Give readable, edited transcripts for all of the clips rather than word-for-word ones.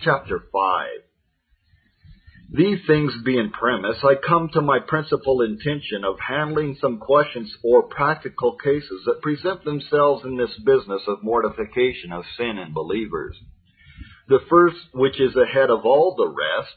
Chapter 5. These things being premise, I come to my principal intention of handling some questions or practical cases that present themselves in this business of mortification of sin in believers. The first, which is ahead of all the rest,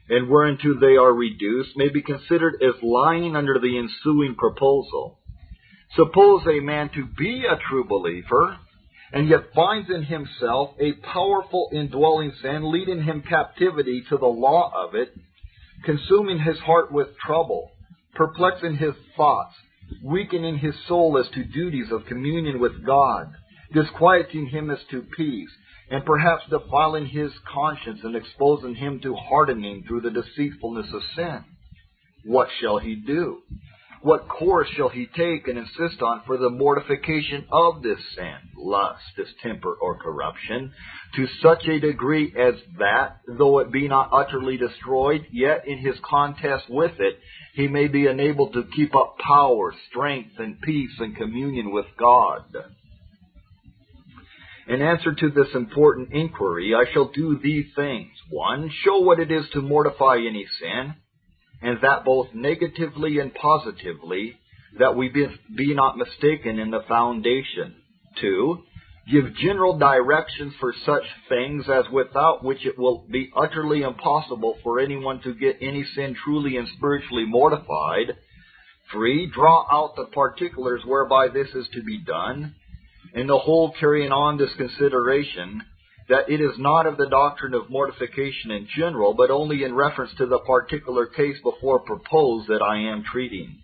and whereunto they are reduced, may be considered as lying under the ensuing proposal. Suppose a man to be a true believer, and yet finds in himself a powerful indwelling sin, leading him captivity to the law of it, consuming his heart with trouble, perplexing his thoughts, weakening his soul as to duties of communion with God, disquieting him as to peace, and perhaps defiling his conscience and exposing him to hardening through the deceitfulness of sin. What shall he do? What course shall he take and insist on for the mortification of this sin, lust, distemper, or corruption, to such a degree as that, though it be not utterly destroyed, yet in his contest with it, he may be enabled to keep up power, strength, and peace and communion with God? In answer to this important inquiry, I shall do these things. 1, show what it is to mortify any sin, and that both negatively and positively, that we be not mistaken in the foundation. 2, give general directions for such things as without which it will be utterly impossible for anyone to get any sin truly and spiritually mortified. 3, draw out the particulars whereby this is to be done, and the whole carrying on this consideration, that it is not of the doctrine of mortification in general, but only in reference to the particular case before proposed that I am treating.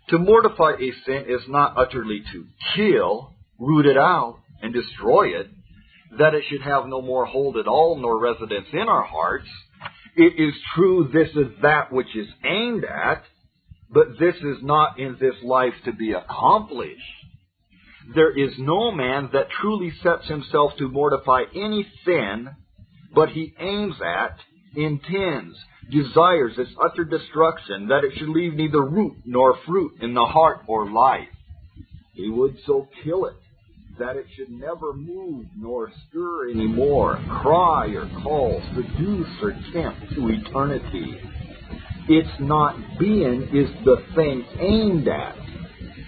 To mortify a sin is not utterly to kill, root it out, and destroy it, that it should have no more hold at all nor residence in our hearts. It is true this is that which is aimed at, but this is not in this life to be accomplished. There is no man that truly sets himself to mortify any sin, but he aims at, intends, desires its utter destruction, that it should leave neither root nor fruit in the heart or life. He would so kill it, that it should never move nor stir any more, cry or call, seduce or tempt to eternity. Its not being is the thing aimed at.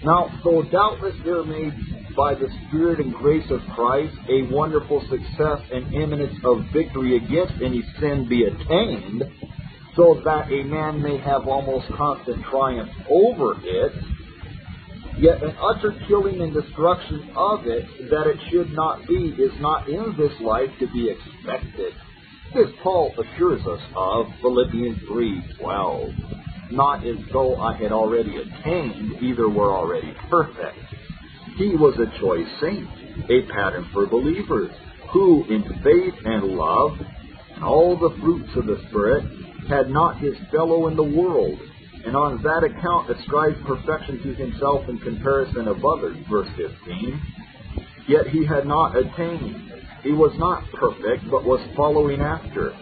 Now, though doubtless there may, by the Spirit and grace of Christ, a wonderful success and imminence of victory against any sin be attained, so that a man may have almost constant triumph over it, yet an utter killing and destruction of it, that it should not be, is not in this life to be expected. This Paul assures us of, Philippians 3:12. Not as though I had already attained, either were already perfect. He was a choice saint, a pattern for believers, who in faith and love, and all the fruits of the Spirit, had not his fellow in the world, and on that account ascribed perfection to himself in comparison of others. Verse 15. Yet he had not attained. He was not perfect, but was following after.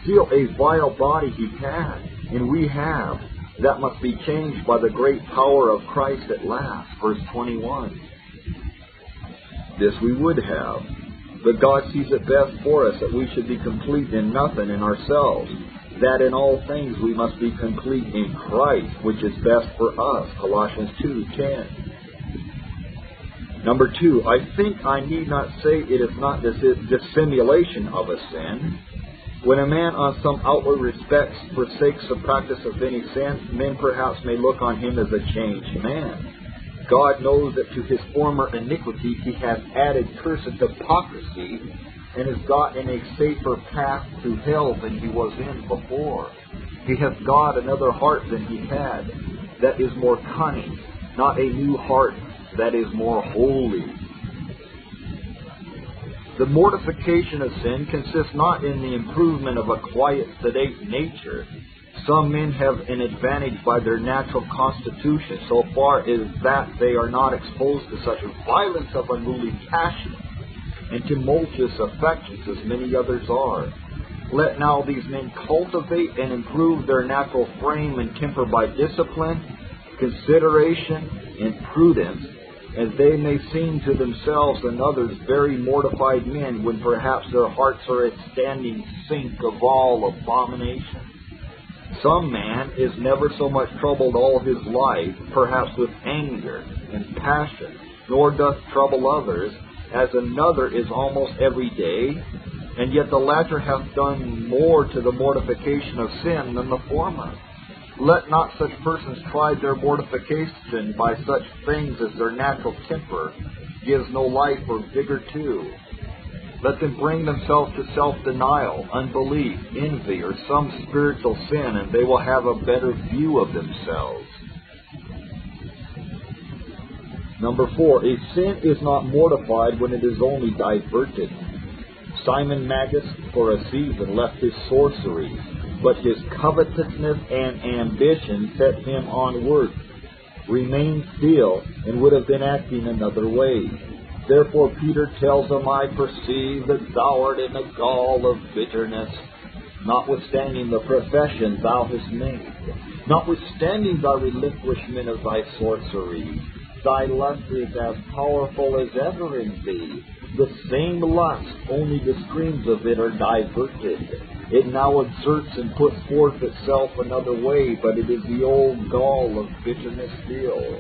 Still a vile body he had, and we have, that must be changed by the great power of Christ at last. Verse 21. This we would have, but God sees it best for us that we should be complete in nothing in ourselves, that in all things we must be complete in Christ, which is best for us. Colossians 2:10. Number 2, I think I need not say it is not dissimulation of a sin. When a man on some outward respects forsakes the practice of any sin, men perhaps may look on him as a changed man. God knows that to his former iniquity he hath added cursed hypocrisy, and has got in a safer path to hell than he was in before. He hath got another heart than he had, that is more cunning, not a new heart that is more holy. The mortification of sin consists not in the improvement of a quiet, sedate nature. Some men have an advantage by their natural constitution, so far as that they are not exposed to such violence of unruly passion and tumultuous affections as many others are. Let now these men cultivate and improve their natural frame and temper by discipline, consideration, and prudence, and they may seem to themselves and others very mortified men, when perhaps their hearts are a standing sink of all abomination. Some man is never so much troubled all his life, perhaps with anger and passion, nor doth trouble others, as another is almost every day, and yet the latter hath done more to the mortification of sin than the former. Let not such persons try their mortification by such things as their natural temper gives no life or vigor to. Let them bring themselves to self-denial, unbelief, envy, or some spiritual sin, and they will have a better view of themselves. Number 4, a sin is not mortified when it is only diverted. Simon Magus for a season left his sorcery, but his covetousness and ambition set him on work, remained still, and would have been acting another way. Therefore Peter tells him, I perceive that thou art in a gall of bitterness, notwithstanding the profession thou hast made, notwithstanding thy relinquishment of thy sorcery. Thy lust is as powerful as ever in thee. The same lust, only the streams of it are diverted. It now exerts and puts forth itself another way, but it is the old gall of bitterness still.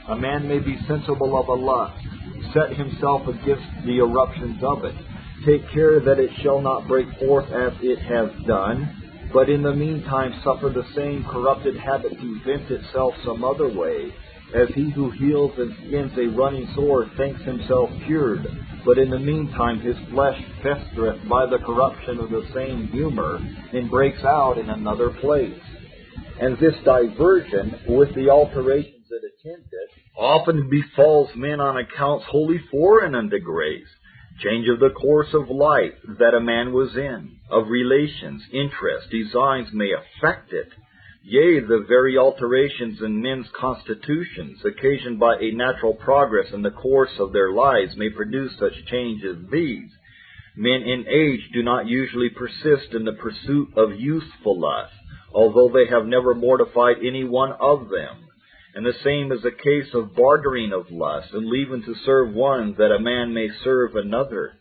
A man may be sensible of a lust, set himself against the eruptions of it, take care that it shall not break forth as it has done, but in the meantime suffer the same corrupted habit to vent itself some other way, as he who heals and skins a running sore thinks himself cured, but in the meantime his flesh festereth by the corruption of the same humor, and breaks out in another place. And this diversion, with the alterations that attend it, often befalls men on accounts wholly foreign unto grace. Change of the course of life that a man was in, of relations, interests, designs may affect it. Yea, the very alterations in men's constitutions, occasioned by a natural progress in the course of their lives, may produce such change as these. Men in age do not usually persist in the pursuit of youthful lust, although they have never mortified any one of them. And the same is the case of bartering of lust, and leaving to serve one that a man may serve another.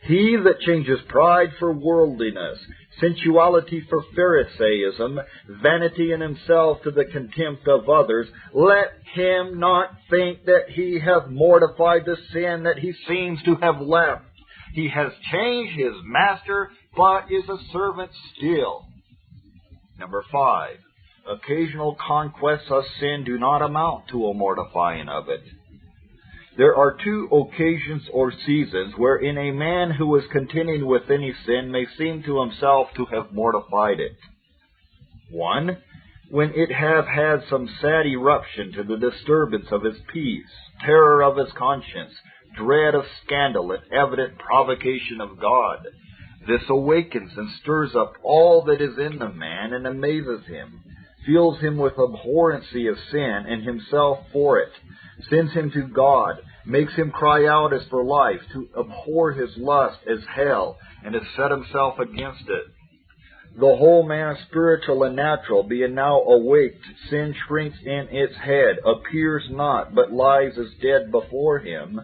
He that changes pride for worldliness, sensuality for Pharisaism, vanity in himself to the contempt of others, let him not think that he hath mortified the sin that he seems to have left. He has changed his master, but is a servant still. Number 5, occasional conquests of sin do not amount to a mortifying of it. There are 2 occasions or seasons wherein a man who is contending with any sin may seem to himself to have mortified it. 1, when it have had some sad eruption to the disturbance of his peace, terror of his conscience, dread of scandal, and evident provocation of God. This awakens and stirs up all that is in the man and amazes him, fills him with abhorrency of sin and himself for it, sends him to God, makes him cry out as for life, to abhor his lust as hell, and to set himself against it. The whole man, spiritual and natural, being now awaked, sin shrinks in its head, appears not, but lies as dead before him,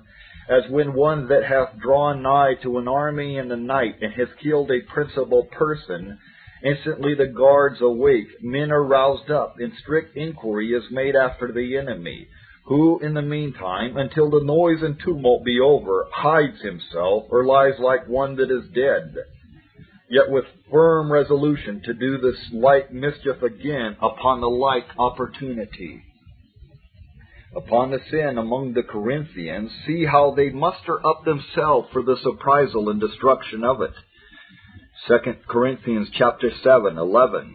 as when one that hath drawn nigh to an army in the night, and hath killed a principal person, instantly the guards awake, men are roused up, and strict inquiry is made after the enemy, who, in the meantime, until the noise and tumult be over, hides himself, or lies like one that is dead, yet with firm resolution to do this like mischief again upon the like opportunity. Upon the sin among the Corinthians, see how they muster up themselves for the surprisal and destruction of it. 2 Corinthians chapter 7:11.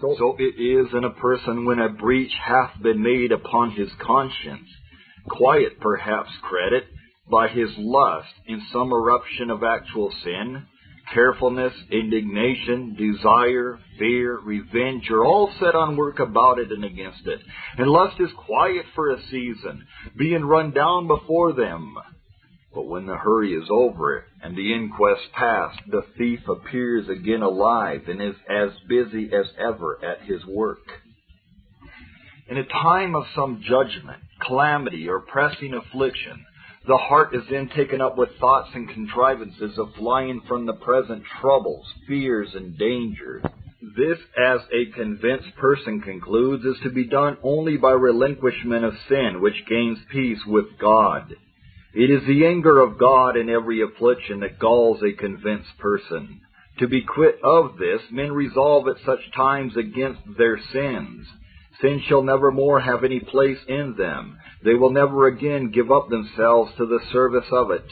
So it is in a person when a breach hath been made upon his conscience, quiet perhaps credit, by his lust in some eruption of actual sin, carefulness, indignation, desire, fear, revenge are all set on work about it and against it. And lust is quiet for a season, being run down before them. But when the hurry is over and the inquest past, the thief appears again alive and is as busy as ever at his work. In a time of some judgment, calamity, or pressing affliction, the heart is then taken up with thoughts and contrivances of flying from the present troubles, fears, and dangers. This, as a convinced person concludes, is to be done only by relinquishment of sin, which gains peace with God. It is the anger of God in every affliction that galls a convinced person. To be quit of this, men resolve at such times against their sins. Sin shall never more have any place in them. They will never again give up themselves to the service of it.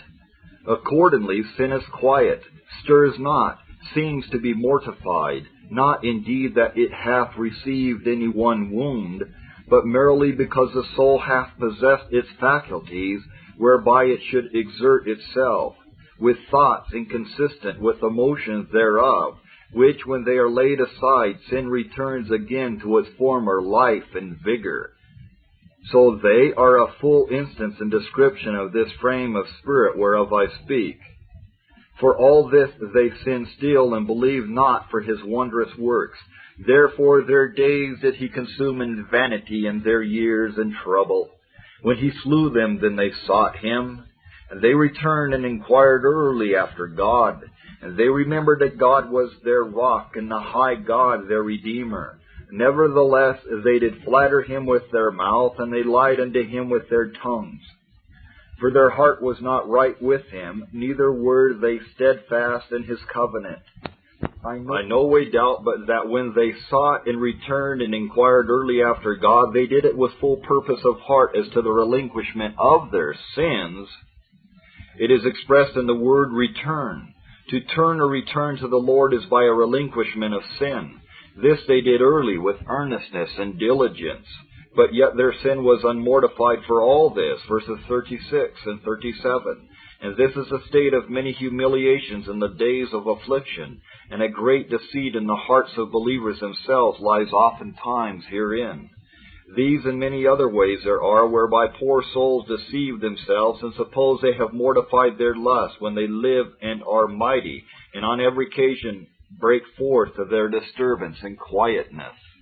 Accordingly, sin is quiet, stirs not, seems to be mortified, not indeed that it hath received any one wound, but merely because the soul hath possessed its faculties, whereby it should exert itself, with thoughts inconsistent with the motions thereof, which, when they are laid aside, sin returns again to its former life and vigor. So they are a full instance and description of this frame of spirit whereof I speak. For all this they sin still, and believe not for his wondrous works. Therefore their days did he consume in vanity, and their years in trouble. When he slew them, then they sought him. And they returned and inquired early after God. And they remembered that God was their rock, and the high God their Redeemer. Nevertheless they did flatter him with their mouth, and they lied unto him with their tongues. For their heart was not right with him, neither were they steadfast in his covenant. I no way doubt but that when they sought and returned and inquired early after God, they did it with full purpose of heart as to the relinquishment of their sins. It is expressed in the word return. To turn or return to the Lord is by a relinquishment of sin. This they did early with earnestness and diligence. But yet their sin was unmortified for all this, verses 36 and 37. And this is a state of many humiliations in the days of affliction, and a great deceit in the hearts of believers themselves lies oftentimes herein. These and many other ways there are whereby poor souls deceive themselves and suppose they have mortified their lust when they live and are mighty, and on every occasion break forth of their disturbance and quietness.